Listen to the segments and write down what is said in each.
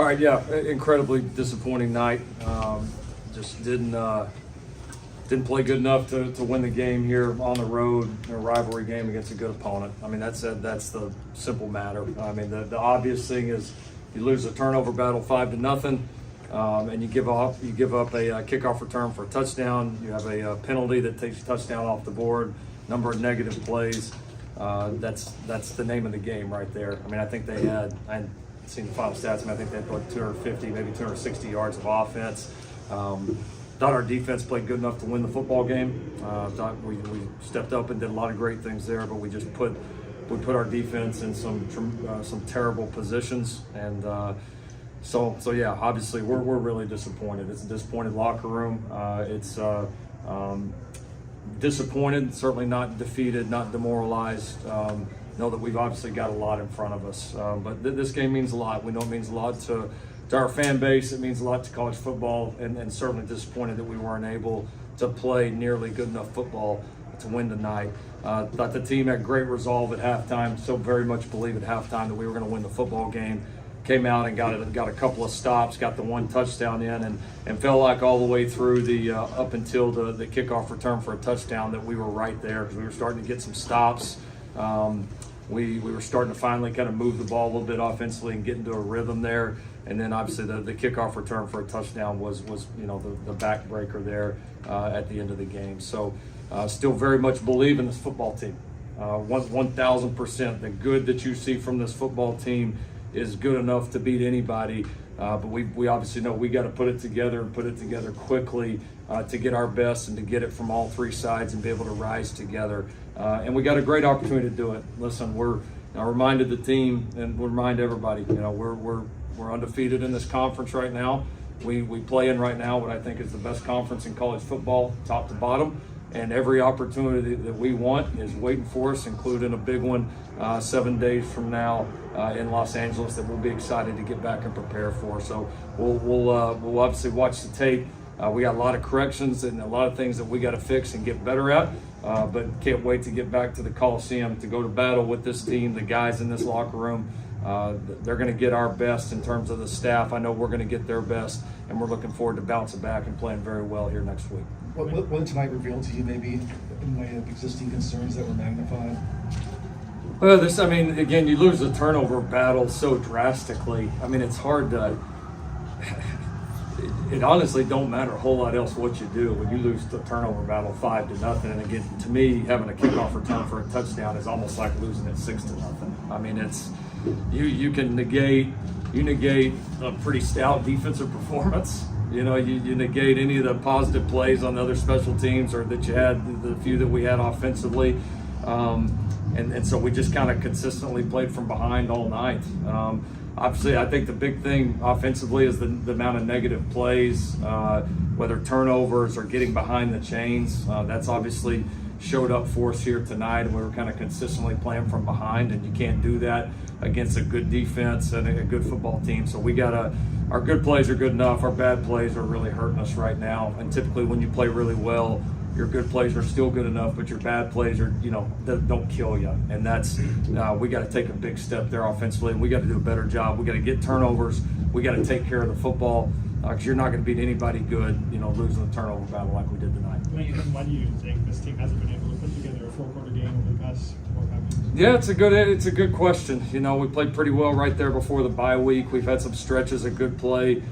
All right, yeah, incredibly disappointing night. Just didn't play good enough to win the game here on the road in a rivalry game against a good opponent. I mean, that's the simple matter. I mean, the obvious thing is you lose a turnover battle 5-0, and you give up a kickoff return for a touchdown. You have a penalty that takes a touchdown off the board. Number of negative plays. That's the name of the game right there. I mean, I think they had. I hadn't seen the final stats. I mean, I think they had like 250, maybe 260 yards of offense. Thought our defense played good enough to win the football game. Thought we stepped up and did a lot of great things there, but we just put our defense in some terrible positions, and so yeah, obviously we're really disappointed. It's a disappointed locker room. It's disappointed, certainly not defeated, not demoralized. Know that we've obviously got a lot in front of us, but this game means a lot. We know it means a lot to our fan base. It means a lot to college football, and certainly disappointed that we weren't able to play nearly good enough football to win tonight. Thought the team had great resolve at halftime. So very much believe at halftime that we were going to win the football game. Came out and got a couple of stops, got the one touchdown in, and felt like all the way through the up until the kickoff return for a touchdown that we were right there, because we were starting to get some stops. We were starting to finally kind of move the ball a little bit offensively and get into a rhythm there. And then obviously the kickoff return for a touchdown was the backbreaker there at the end of the game. So still very much believe in this football team. 1,000%. The good that you see from this football team is good enough to beat anybody. But we obviously know we got to put it together and put it together quickly to get our best and to get it from all three sides and be able to rise together. And we got a great opportunity to do it. Listen, I reminded the team and we'll remind everybody, we're undefeated in this conference right now. We play in right now what I think is the best conference in college football, top to bottom. And every opportunity that we want is waiting for us, including a big one 7 days from now in Los Angeles that we'll be excited to get back and prepare for. So we'll obviously watch the tape. We got a lot of corrections and a lot of things that we got to fix and get better at. But can't wait to get back to the Coliseum to go to battle with this team, the guys in this locker room. They're going to get our best in terms of the staff. I know we're going to get their best, and we're looking forward to bouncing back and playing very well here next week. What did tonight reveal to you, maybe in way of existing concerns that were magnified? Well, again, you lose the turnover battle so drastically. I mean, it's hard to. It honestly don't matter a whole lot else what you do when you lose the turnover battle 5-0. And again, to me, having a kickoff return for a touchdown is almost like losing it 6-0. I mean, it's you negate a pretty stout defensive performance. You negate any of the positive plays on the other special teams or that you had, the few that we had offensively. And so we just kind of consistently played from behind all night. Obviously, I think the big thing offensively is the amount of negative plays, whether turnovers or getting behind the chains. That's obviously showed up for us here tonight, and we were kind of consistently playing from behind, and you can't do that against a good defense and a good football team. So our good plays are good enough. Our bad plays are really hurting us right now. And typically when you play really well, your good plays are still good enough, but your bad plays are, that don't kill you. And that's, we got to take a big step there offensively, and we got to do a better job. We got to get turnovers. We got to take care of the football, because you're not going to beat anybody good, losing the turnover battle like we did tonight. Why do you think this team hasn't been able to put together a four-quarter game over the past 4 or 5 years? Yeah, it's a good question. We played pretty well right there before the bye week. We've had some stretches of good play,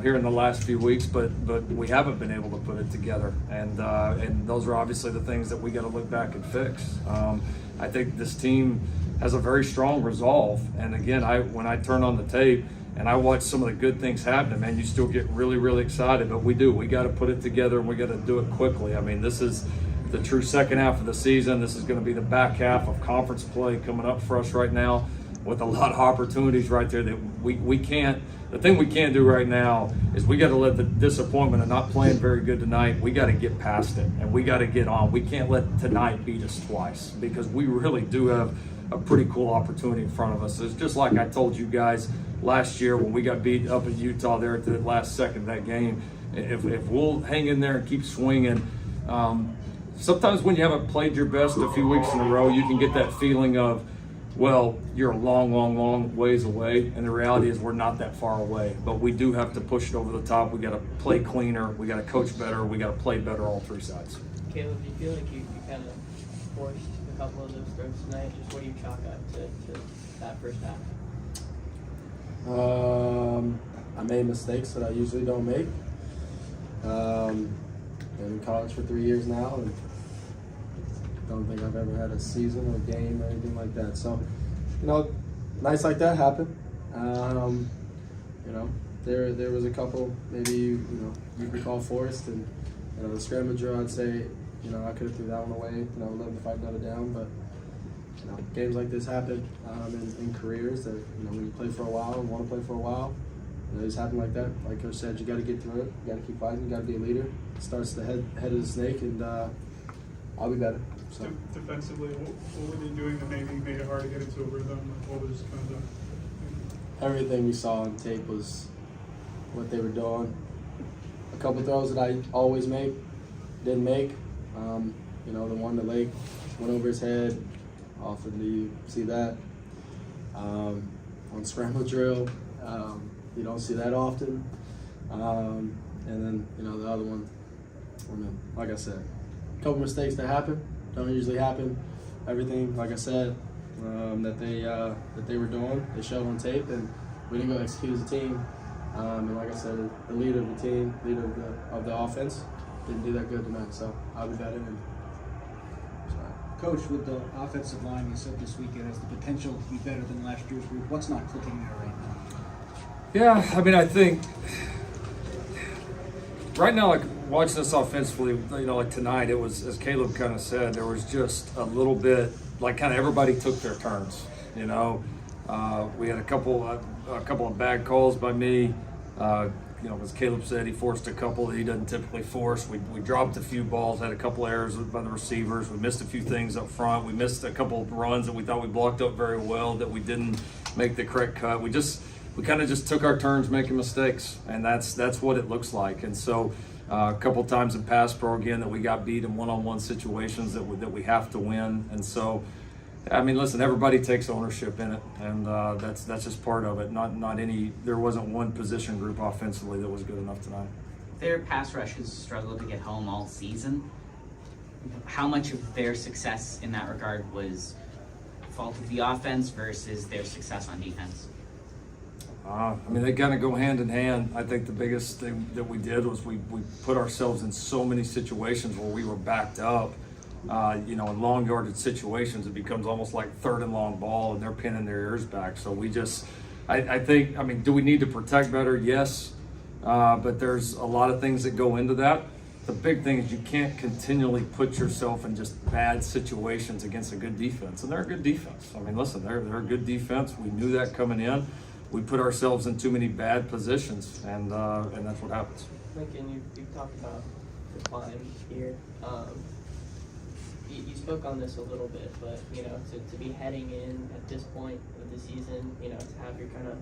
here in the last few weeks, but we haven't been able to put it together. And those are obviously the things that we got to look back and fix. I think this team has a very strong resolve. And again, when I turn on the tape and I watch some of the good things happening, man, you still get really, really excited. But we got to put it together, and we got to do it quickly. I mean, this is the true second half of the season. This is going to be the back half of conference play coming up for us right now, with a lot of opportunities right there that we can't. The thing we can't do right now is we got to let the disappointment of not playing very good tonight, we got to get past it, and we got to get on. We can't let tonight beat us twice, because we really do have a pretty cool opportunity in front of us. It's just like I told you guys last year when we got beat up in Utah there at the last second of that game. If we'll hang in there and keep swinging, sometimes when you haven't played your best a few weeks in a row, you can get that feeling of, Well, you're a long, long, long ways away, and the reality is we're not that far away. But we do have to push it over the top. We got to play cleaner. We got to coach better. We got to play better all three sides. Caleb, do you feel like you kind of forced a couple of those throws tonight? Just what do you chalk up to that first half? I made mistakes that I usually don't make. Been in college for 3 years now, and don't think I've ever had a season or game or anything like that. So, nights like that happen. There was a couple maybe you could call forced, and the scramble drill, I'd say I could have threw that one away. I'd love to fight another down, but games like this happen in careers that when you play for a while and want to play for a while. These happen like that. Like Coach said, you got to get through it. You got to keep fighting. You got to be a leader. It starts the head of the snake, and I'll be better. So. Defensively, what were they doing that maybe made it hard to get into a rhythm? What was kind of Everything we saw on tape was what they were doing. A couple throws that I always make, didn't make. The one that Lake went over his head. Often do you see that? On scramble drill. You don't see that often. And then, the other one, like I said, a couple mistakes that happen, don't usually happen. Everything, like I said, that they were doing, they showed on tape, and we didn't go execute as a team. And like I said, the leader of the team, leader of the offense, didn't do that good tonight. So I'll be better. Coach, with the offensive line, you said this weekend has the potential to be better than last year's group. What's not clicking there right now? Yeah, I think right now, like watching this offensively, like tonight, it was, as Caleb kind of said, there was just a little bit, like kind of everybody took their turns. We had a couple of bad calls by me. As Caleb said, he forced a couple that he doesn't typically force. We dropped a few balls, had a couple errors by the receivers. We missed a few things up front. We missed a couple of runs that we thought we blocked up very well that we didn't make the correct cut. We kind of just took our turns making mistakes, and that's what it looks like. And so a couple times in pass pro again that we got beat in one-on-one situations that we have to win. And so, listen, everybody takes ownership in it, and that's just part of it. There wasn't one position group offensively that was good enough tonight. Their pass rush has struggled to get home all season. How much of their success in that regard was fault of the offense versus their success on defense? They kind of go hand in hand. I think the biggest thing that we did was we put ourselves in so many situations where we were backed up. In long yardage situations, it becomes almost like third and long ball, and they're pinning their ears back. So I think, do we need to protect better? Yes. But there's a lot of things that go into that. The big thing is you can't continually put yourself in just bad situations against a good defense. And they're a good defense. Listen, they're a good defense. We knew that coming in. We put ourselves in too many bad positions, and that's what happens. Lincoln, you've talked about the climb here. You spoke on this a little bit, but to be heading in at this point of the season, to have your kind of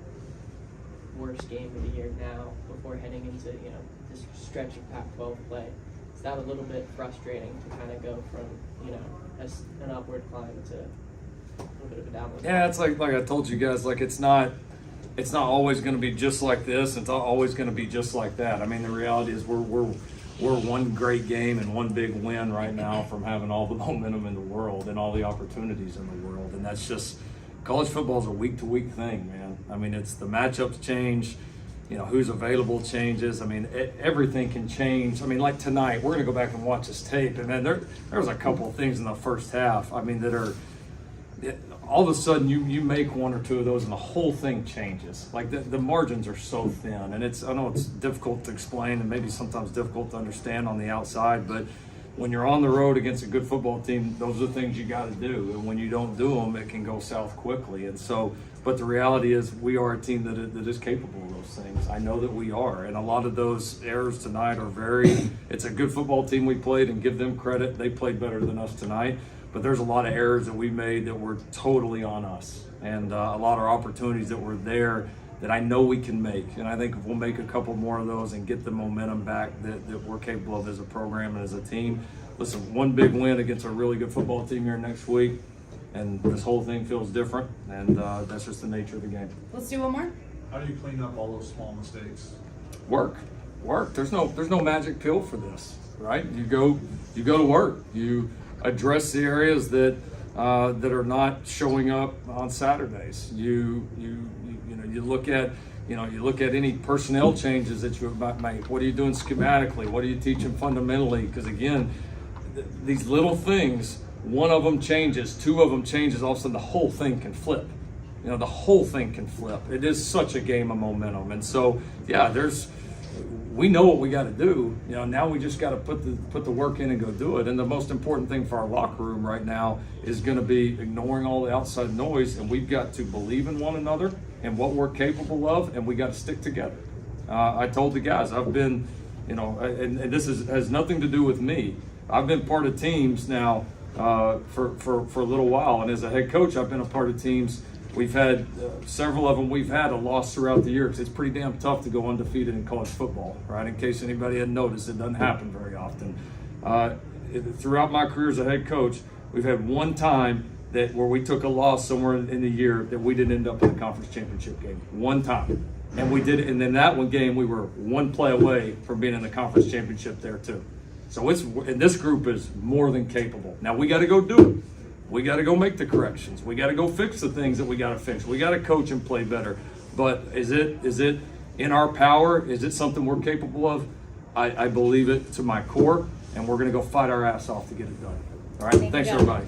worst game of the year now before heading into this stretch of Pac-12 play, is that a little bit frustrating to kind of go from an upward climb to a little bit of a downward? Yeah, it's like I told you guys, like it's not always going to be just like this. It's always going to be just like that. The reality is we're one great game and one big win right now from having all the momentum in the world and all the opportunities in the world. And that's just, college football is a week-to-week thing, man. It's the matchups change, who's available changes. Everything can change. Like tonight, we're going to go back and watch this tape. And then there was a couple of things in the first half, that are, all of a sudden you make one or two of those and the whole thing changes. Like the margins are so thin, and I know it's difficult to explain and maybe sometimes difficult to understand on the outside, but when you're on the road against a good football team, those are things you got to do. And when you don't do them, it can go south quickly. And so, but the reality is we are a team that is capable of those things. I know that we are. And a lot of those errors tonight are it's a good football team we played, and give them credit. They played better than us tonight. But there's a lot of errors that we made that were totally on us, and a lot of opportunities that were there that I know we can make. And I think if we'll make a couple more of those and get the momentum back that we're capable of as a program and as a team. Listen, one big win against a really good football team here next week, and this whole thing feels different, and that's just the nature of the game. Let's do one more. How do you clean up all those small mistakes? Work. There's no magic pill for this, right? You go to work. You address the areas that are not showing up on Saturdays. You look at any personnel changes that you might make. What are you doing schematically? What are you teaching fundamentally? Because again, these little things, one of them changes, two of them changes, all of a sudden the whole thing can flip. The whole thing can flip. It is such a game of momentum. And so, yeah, we know what we got to do. Now we just got to put the work in and go do it. And the most important thing for our locker room right now is going to be ignoring all the outside noise, and we've got to believe in one another and what we're capable of, and we got to stick together. I told the guys, I've been, and this has nothing to do with me. I've been part of teams now for a little while, and as a head coach, I've been a part of teams. We've had several of them. We've had a loss throughout the year because it's pretty damn tough to go undefeated in college football, right? In case anybody hadn't noticed, it doesn't happen very often. Throughout my career as a head coach, we've had one time where we took a loss somewhere in the year that we didn't end up in the conference championship game. One time, and we did it. And then that one game, we were one play away from being in the conference championship there too. So and this group is more than capable. Now we got to go do it. We got to go make the corrections. We got to go fix the things that we got to fix. We got to coach and play better. But is it in our power? Is it something we're capable of? I believe it to my core, and we're going to go fight our ass off to get it done. All right? Thanks, everybody.